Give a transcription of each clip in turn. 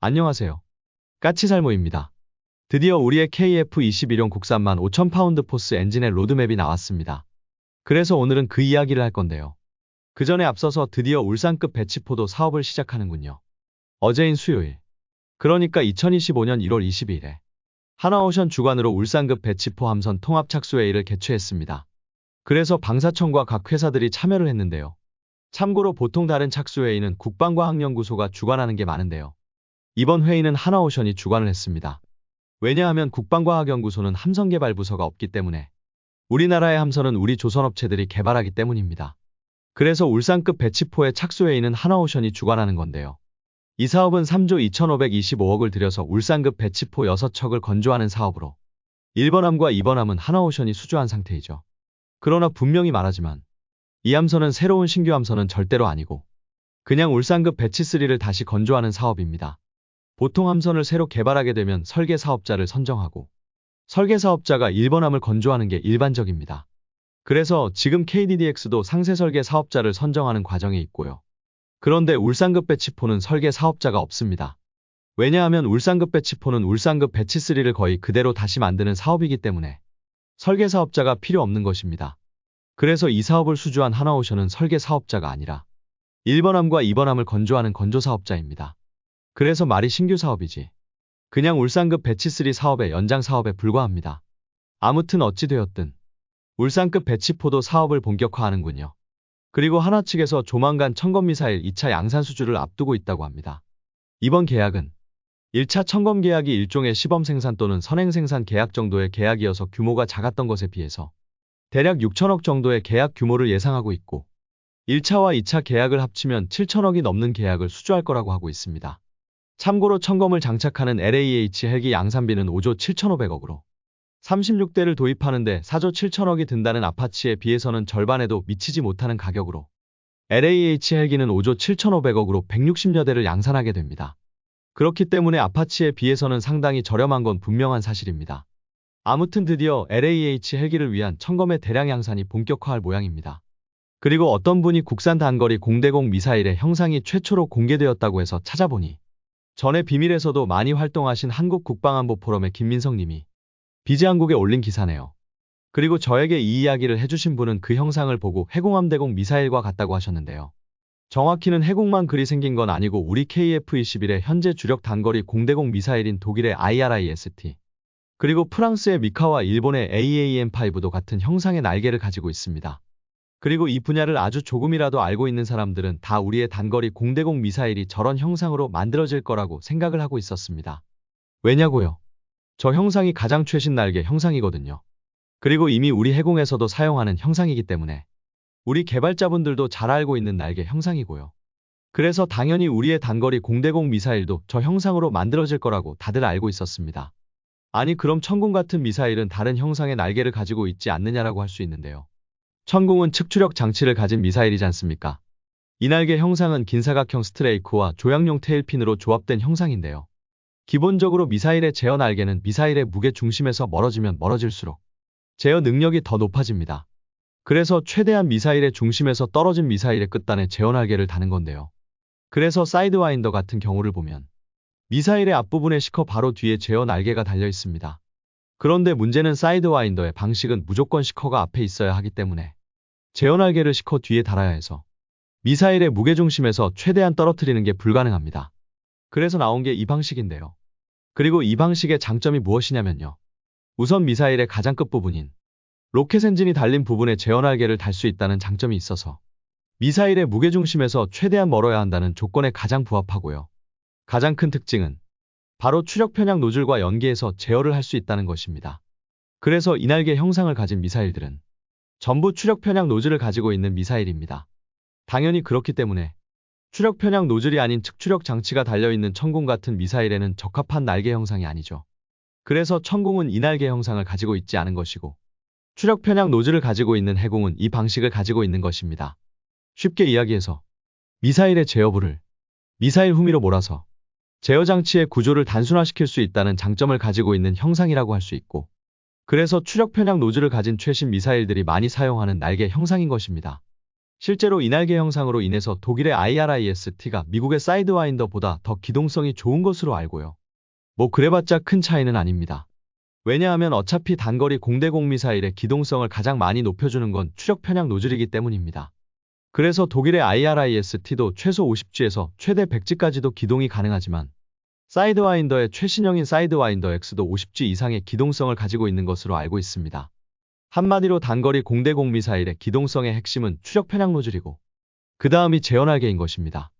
안녕하세요. 까치살모입니다. 드디어 우리의 KF-21용 국산만 5,000파운드 포스 엔진의 로드맵이 나왔습니다. 그래서 오늘은 그 이야기를 할 건데요. 그 전에 앞서서 드디어 울산급 배치포도 사업을 시작하는군요. 어제인 수요일, 그러니까 2025년 1월 22일에 하나오션 주관으로 울산급 배치포 함선 통합 착수회의를 개최했습니다. 그래서 방사청과 각 회사들이 참여를 했는데요. 참고로 보통 다른 착수회의는 국방과학연구소가 주관하는 게 많은데요. 이번 회의는 하나오션이 주관을 했습니다. 왜냐하면 국방과학연구소는 함선개발부서가 없기 때문에 우리나라의 함선은 우리 조선업체들이 개발하기 때문입니다. 그래서 울산급 배치포의 착수회의는 하나오션이 주관하는 건데요. 이 사업은 3조 2,525억을 들여서 울산급 배치포 6척을 건조하는 사업으로 1번함과 2번함은 하나오션이 수주한 상태이죠. 그러나 분명히 말하지만 이 함선은 새로운 신규 함선은 절대로 아니고 그냥 울산급 배치3를 다시 건조하는 사업입니다. 보통 함선을 새로 개발하게 되면 설계 사업자를 선정하고 설계 사업자가 1번함을 건조하는 게 일반적입니다. 그래서 지금 KDDX도 상세 설계 사업자를 선정하는 과정에 있고요. 그런데 울산급 배치포는 설계 사업자가 없습니다. 왜냐하면 울산급 배치포는 울산급 배치3를 거의 그대로 다시 만드는 사업이기 때문에 설계 사업자가 필요 없는 것입니다. 그래서 이 사업을 수주한 하나오션은 설계 사업자가 아니라 1번함과 2번함을 건조하는 건조 사업자입니다. 그래서 말이 신규 사업이지 그냥 울산급 배치3 사업의 연장 사업에 불과합니다. 아무튼 어찌되었든 울산급 배치포도 사업을 본격화하는군요. 그리고 하나 측에서 조만간 청검미사일 2차 양산 수주를 앞두고 있다고 합니다. 이번 계약은 1차 청검 계약이 일종의 시범 생산 또는 선행 생산 계약 정도의 계약이어서 규모가 작았던 것에 비해서 대략 6천억 정도의 계약 규모를 예상하고 있고 1차와 2차 계약을 합치면 7천억이 넘는 계약을 수주할 거라고 하고 있습니다. 참고로 청검을 장착하는 LAH 헬기 양산비는 5조 7,500억으로 36대를 도입하는데 4조 7천억이 든다는 아파치에 비해서는 절반에도 미치지 못하는 가격으로 LAH 헬기는 5조 7,500억으로 160여 대를 양산하게 됩니다. 그렇기 때문에 아파치에 비해서는 상당히 저렴한 건 분명한 사실입니다. 아무튼 드디어 LAH 헬기를 위한 청검의 대량 양산이 본격화할 모양입니다. 그리고 어떤 분이 국산 단거리 공대공 미사일의 형상이 최초로 공개되었다고 해서 찾아보니 전에 비밀에서도 많이 활동하신 한국국방안보포럼의 김민석 님이 비제한국에 올린 기사네요. 그리고 저에게 이 이야기를 해주신 분은 그 형상을 보고 해공함 대공 미사일과 같다고 하셨는데요. 정확히는 해공만 그리 생긴 건 아니고 우리 KF-21의 현재 주력 단거리 공대공 미사일인 독일의 IRIS-T 그리고 프랑스의 미카와 일본의 AAM-5도 같은 형상의 날개를 가지고 있습니다. 그리고 이 분야를 아주 조금이라도 알고 있는 사람들은 다 우리의 단거리 공대공 미사일이 저런 형상으로 만들어질 거라고 생각을 하고 있었습니다. 왜냐고요? 저 형상이 가장 최신 날개 형상이거든요. 그리고 이미 우리 해공에서도 사용하는 형상이기 때문에 우리 개발자분들도 잘 알고 있는 날개 형상이고요. 그래서 당연히 우리의 단거리 공대공 미사일도 저 형상으로 만들어질 거라고 다들 알고 있었습니다. 아니 그럼 천궁 같은 미사일은 다른 형상의 날개를 가지고 있지 않느냐라고 할 수 있는데요. 천궁은 측추력 장치를 가진 미사일이지 않습니까? 이 날개 형상은 긴 사각형 스트레이크와 조향용 테일핀으로 조합된 형상인데요. 기본적으로 미사일의 제어 날개는 미사일의 무게 중심에서 멀어지면 멀어질수록 제어 능력이 더 높아집니다. 그래서 최대한 미사일의 중심에서 떨어진 미사일의 끝단에 제어 날개를 다는 건데요. 그래서 사이드와인더 같은 경우를 보면 미사일의 앞부분에 시커 바로 뒤에 제어 날개가 달려 있습니다. 그런데 문제는 사이드와인더의 방식은 무조건 시커가 앞에 있어야 하기 때문에 제어 날개를 시커 뒤에 달아야 해서 미사일의 무게중심에서 최대한 떨어뜨리는 게 불가능합니다. 그래서 나온 게 이 방식인데요. 그리고 이 방식의 장점이 무엇이냐면요. 우선 미사일의 가장 끝부분인 로켓 엔진이 달린 부분에 제어 날개를 달 수 있다는 장점이 있어서 미사일의 무게중심에서 최대한 멀어야 한다는 조건에 가장 부합하고요. 가장 큰 특징은 바로 추력 편향 노즐과 연계해서 제어를 할 수 있다는 것입니다. 그래서 이 날개 형상을 가진 미사일들은 전부 추력 편향 노즐을 가지고 있는 미사일입니다. 당연히 그렇기 때문에 추력 편향 노즐이 아닌 측추력 장치가 달려있는 천궁 같은 미사일에는 적합한 날개 형상이 아니죠. 그래서 천궁은 이 날개 형상을 가지고 있지 않은 것이고 추력 편향 노즐을 가지고 있는 해공은 이 방식을 가지고 있는 것입니다. 쉽게 이야기해서 미사일의 제어부를 미사일 후미로 몰아서 제어 장치의 구조를 단순화시킬 수 있다는 장점을 가지고 있는 형상이라고 할 수 있고 그래서 추력 편향 노즐을 가진 최신 미사일들이 많이 사용하는 날개 형상인 것입니다. 실제로 이날개 형상으로 인해서 독일의 IRIS-T가 미국의 사이드와인더보다 더 기동성이 좋은 것으로 알고요. 뭐 그래봤자 큰 차이는 아닙니다. 왜냐하면 어차피 단거리 공대공 미사일의 기동성을 가장 많이 높여주는 건 추력 편향 노즐이기 때문입니다. 그래서 독일의 IRIS-T도 최소 50G에서 최대 100G까지도 기동이 가능하지만 사이드와인더의 최신형인 사이드와인더 X도 50G 이상의 기동성을 가지고 있는 것으로 알고 있습니다. 한마디로 단거리 공대공 미사일의 기동성의 핵심은 추력 편향 노즐이고 그 다음이 제어날개인 것입니다.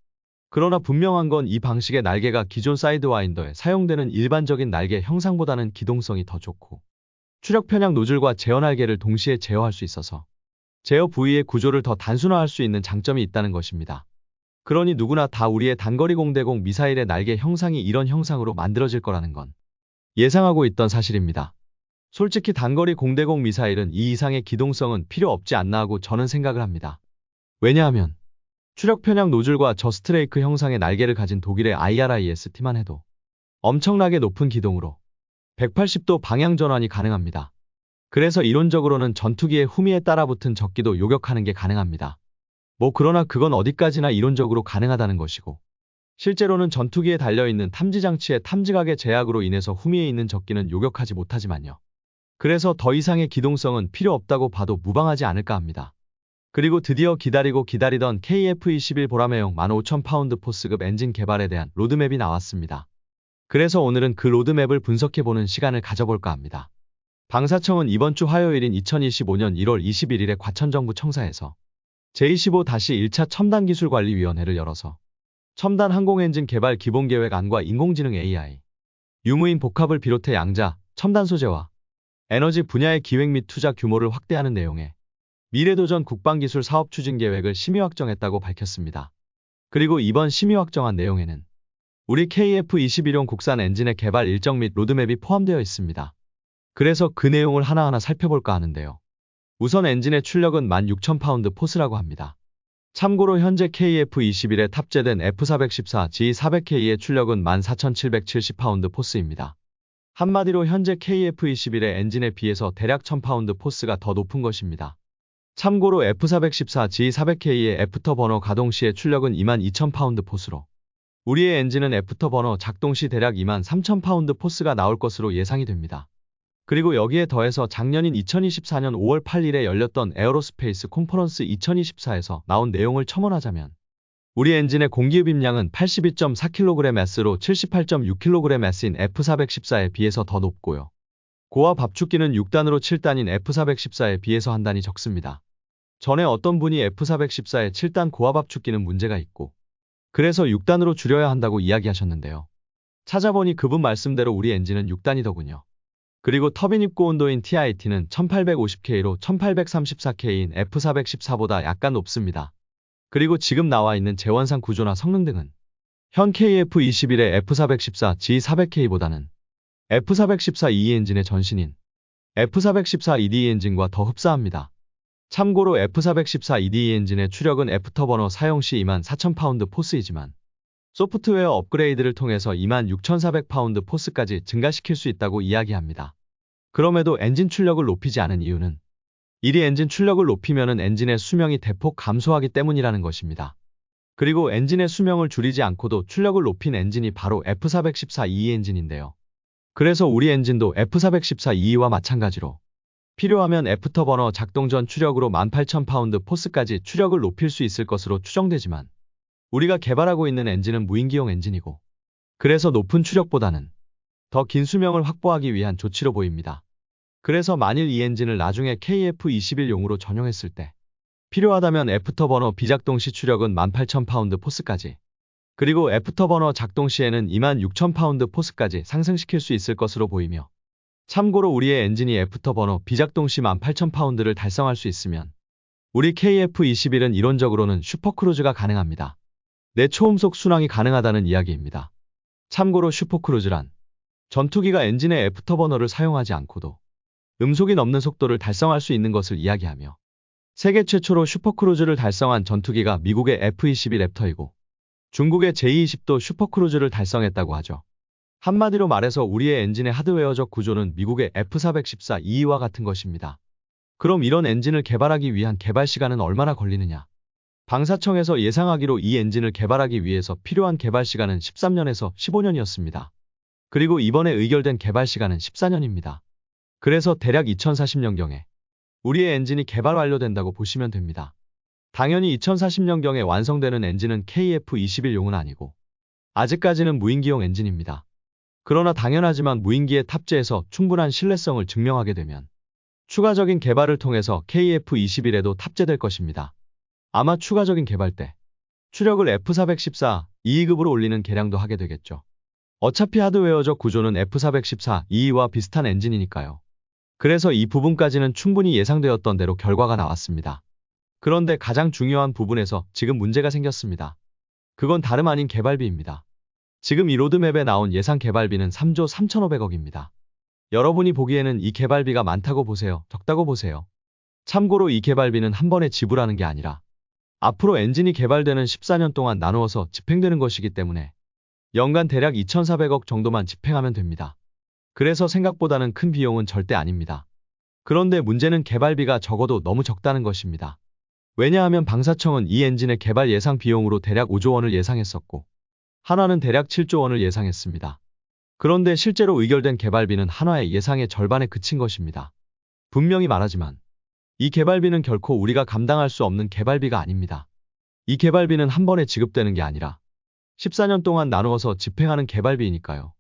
그러나 분명한 건 이 방식의 날개가 기존 사이드와인더에 사용되는 일반적인 날개 형상보다는 기동성이 더 좋고 추력 편향 노즐과 제어날개를 동시에 제어할 수 있어서 제어 부위의 구조를 더 단순화할 수 있는 장점이 있다는 것입니다. 그러니 누구나 다 우리의 단거리 공대공 미사일의 날개 형상이 이런 형상으로 만들어질 거라는 건 예상하고 있던 사실입니다. 솔직히 단거리 공대공 미사일은 이 이상의 기동성은 필요 없지 않나 하고 저는 생각을 합니다. 왜냐하면 추력 편향 노즐과 저스트레이크 형상의 날개를 가진 독일의 IRIS-T만 해도 엄청나게 높은 기동으로 180도 방향 전환이 가능합니다. 그래서 이론적으로는 전투기의 후미에 따라붙은 적기도 요격하는 게 가능합니다. 뭐 그러나 그건 어디까지나 이론적으로 가능하다는 것이고 실제로는 전투기에 달려있는 탐지장치의 탐지각의 제약으로 인해서 후미에 있는 적기는 요격하지 못하지만요. 그래서 더 이상의 기동성은 필요 없다고 봐도 무방하지 않을까 합니다. 그리고 드디어 기다리고 기다리던 KF-21 보라매용 15,000파운드 포스급 엔진 개발에 대한 로드맵이 나왔습니다. 그래서 오늘은 그 로드맵을 분석해보는 시간을 가져볼까 합니다. 방사청은 이번 주 화요일인 2025년 1월 21일에 과천정부 청사에서 제25-1차 첨단기술관리위원회를 열어서 첨단 항공엔진 개발 기본계획안과 인공지능 AI, 유무인 복합을 비롯해 양자, 첨단 소재와 에너지 분야의 기획 및 투자 규모를 확대하는 내용의 미래도전 국방기술 사업 추진 계획을 심의 확정했다고 밝혔습니다. 그리고 이번 심의 확정한 내용에는 우리 KF-21용 국산 엔진의 개발 일정 및 로드맵이 포함되어 있습니다. 그래서 그 내용을 하나하나 살펴볼까 하는데요. 우선 엔진의 출력은 16,000파운드 포스라고 합니다. 참고로 현재 KF-21에 탑재된 F414 G400K의 출력은 14,770파운드 포스입니다. 한마디로 현재 KF-21의 엔진에 비해서 대략 1000파운드 포스가 더 높은 것입니다. 참고로 F414 G400K의 애프터 버너 가동 시의 출력은 22,000파운드 포스로 우리의 엔진은 애프터 버너 작동 시 대략 23,000파운드 포스가 나올 것으로 예상이 됩니다. 그리고 여기에 더해서 작년인 2024년 5월 8일에 열렸던 에어로스페이스 콘퍼런스 2024에서 나온 내용을 첨언하자면 우리 엔진의 공기흡입량은 82.4kgs로 78.6kgs인 F414에 비해서 더 높고요. 고압 압축기는 6단으로 7단인 F414에 비해서 한 단이 적습니다. 전에 어떤 분이 F414의 7단 고압 압축기는 문제가 있고 그래서 6단으로 줄여야 한다고 이야기하셨는데요. 찾아보니 그분 말씀대로 우리 엔진은 6단이더군요. 그리고 터빈 입고 온도인 TIT는 1850K로 1834K인 F414보다 약간 높습니다. 그리고 지금 나와 있는 재원상 구조나 성능 등은 현 KF-21의 F414 G400K보다는 F414 EE 엔진의 전신인 F414 EDE 엔진과 더 흡사합니다. 참고로 F414 EDE 엔진의 추력은 애프터버너 사용 시 24,000파운드 포스이지만 소프트웨어 업그레이드를 통해서 26,400파운드 포스까지 증가시킬 수 있다고 이야기합니다. 그럼에도 엔진 출력을 높이지 않은 이유는 이리 엔진 출력을 높이면은 엔진의 수명이 대폭 감소하기 때문이라는 것입니다. 그리고 엔진의 수명을 줄이지 않고도 출력을 높인 엔진이 바로 F414 EE 엔진인데요. 그래서 우리 엔진도 F414 EE와 마찬가지로 필요하면 애프터버너 작동 전 추력으로 18,000파운드 포스까지 추력을 높일 수 있을 것으로 추정되지만 우리가 개발하고 있는 엔진은 무인기용 엔진이고 그래서 높은 추력보다는 더 긴 수명을 확보하기 위한 조치로 보입니다. 그래서 만일 이 엔진을 나중에 KF-21용으로 전용했을 때 필요하다면 애프터버너 비작동 시 추력은 18,000파운드 포스까지 그리고 애프터버너 작동 시에는 26,000파운드 포스까지 상승시킬 수 있을 것으로 보이며 참고로 우리의 엔진이 애프터버너 비작동 시 18,000파운드를 달성할 수 있으면 우리 KF-21은 이론적으로는 슈퍼크루즈가 가능합니다. 내 초음속 순항이 가능하다는 이야기입니다. 참고로 슈퍼크루즈란 전투기가 엔진의 애프터버너를 사용하지 않고도 음속이 넘는 속도를 달성할 수 있는 것을 이야기하며 세계 최초로 슈퍼크루즈를 달성한 전투기가 미국의 F-22 랩터이고 중국의 J-20도 슈퍼크루즈를 달성했다고 하죠. 한마디로 말해서 우리의 엔진의 하드웨어적 구조는 미국의 F414 EE와 같은 것입니다. 그럼 이런 엔진을 개발하기 위한 개발 시간은 얼마나 걸리느냐? 방사청에서 예상하기로 이 엔진을 개발하기 위해서 필요한 개발 시간은 13년에서 15년이었습니다. 그리고 이번에 의결된 개발 시간은 14년입니다. 그래서 대략 2040년경에 우리의 엔진이 개발 완료된다고 보시면 됩니다. 당연히 2040년경에 완성되는 엔진은 KF-21용은 아니고 아직까지는 무인기용 엔진입니다. 그러나 당연하지만 무인기에 탑재해서 충분한 신뢰성을 증명하게 되면 추가적인 개발을 통해서 KF-21에도 탑재될 것입니다. 아마 추가적인 개발 때 추력을 F414 2급으로 올리는 개량도 하게 되겠죠. 어차피 하드웨어적 구조는 F414 2와 비슷한 엔진이니까요. 그래서 이 부분까지는 충분히 예상되었던 대로 결과가 나왔습니다. 그런데 가장 중요한 부분에서 지금 문제가 생겼습니다. 그건 다름 아닌 개발비입니다. 지금 이 로드맵에 나온 예상 개발비는 3조 3,500억입니다. 여러분이 보기에는 이 개발비가 많다고 보세요? 적다고 보세요? 참고로 이 개발비는 한 번에 지불하는 게 아니라 앞으로 엔진이 개발되는 14년 동안 나누어서 집행되는 것이기 때문에 연간 대략 2,400억 정도만 집행하면 됩니다. 그래서 생각보다는 큰 비용은 절대 아닙니다. 그런데 문제는 개발비가 적어도 너무 적다는 것입니다. 왜냐하면 방사청은 이 엔진의 개발 예상 비용으로 대략 5조 원을 예상했었고 한화는 대략 7조 원을 예상했습니다. 그런데 실제로 의결된 개발비는 한화의 예상의 절반에 그친 것입니다. 분명히 말하지만 이 개발비는 결코 우리가 감당할 수 없는 개발비가 아닙니다. 이 개발비는 한 번에 지급되는 게 아니라 14년 동안 나누어서 집행하는 개발비이니까요.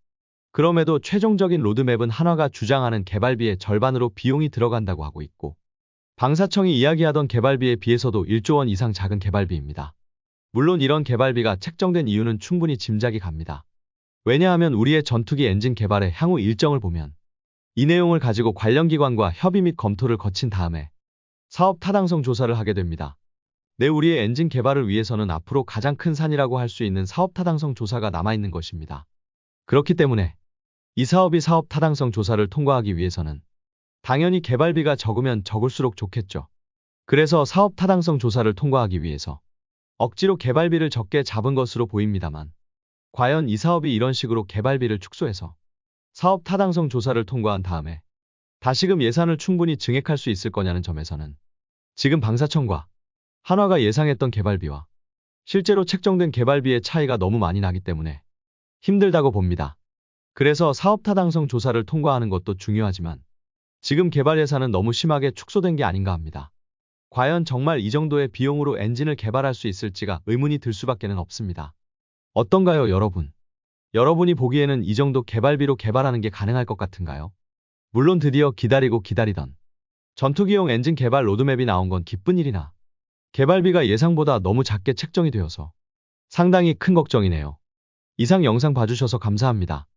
그럼에도 최종적인 로드맵은 한화가 주장하는 개발비의 절반으로 비용이 들어간다고 하고 있고 방사청이 이야기하던 개발비에 비해서도 1조 원 이상 작은 개발비입니다. 물론 이런 개발비가 책정된 이유는 충분히 짐작이 갑니다. 왜냐하면 우리의 전투기 엔진 개발의 향후 일정을 보면 이 내용을 가지고 관련 기관과 협의 및 검토를 거친 다음에 사업 타당성 조사를 하게 됩니다. 우리의 엔진 개발을 위해서는 앞으로 가장 큰 산이라고 할 수 있는 사업 타당성 조사가 남아있는 것입니다. 그렇기 때문에 이 사업이 사업 타당성 조사를 통과하기 위해서는 당연히 개발비가 적으면 적을수록 좋겠죠. 그래서 사업 타당성 조사를 통과하기 위해서 억지로 개발비를 적게 잡은 것으로 보입니다만 과연 이 사업이 이런 식으로 개발비를 축소해서 사업 타당성 조사를 통과한 다음에 다시금 예산을 충분히 증액할 수 있을 거냐는 점에서는 지금 방사청과 한화가 예상했던 개발비와 실제로 책정된 개발비의 차이가 너무 많이 나기 때문에 힘들다고 봅니다. 그래서 사업 타당성 조사를 통과하는 것도 중요하지만 지금 개발 예산은 너무 심하게 축소된 게 아닌가 합니다. 과연 정말 이 정도의 비용으로 엔진을 개발할 수 있을지가 의문이 들 수밖에는 없습니다. 어떤가요, 여러분? 여러분이 보기에는 이 정도 개발비로 개발하는 게 가능할 것 같은가요? 물론 드디어 기다리던 전투기용 엔진 개발 로드맵이 나온 건 기쁜 일이나 개발비가 예상보다 너무 작게 책정이 되어서 상당히 큰 걱정이네요. 이상 영상 봐주셔서 감사합니다.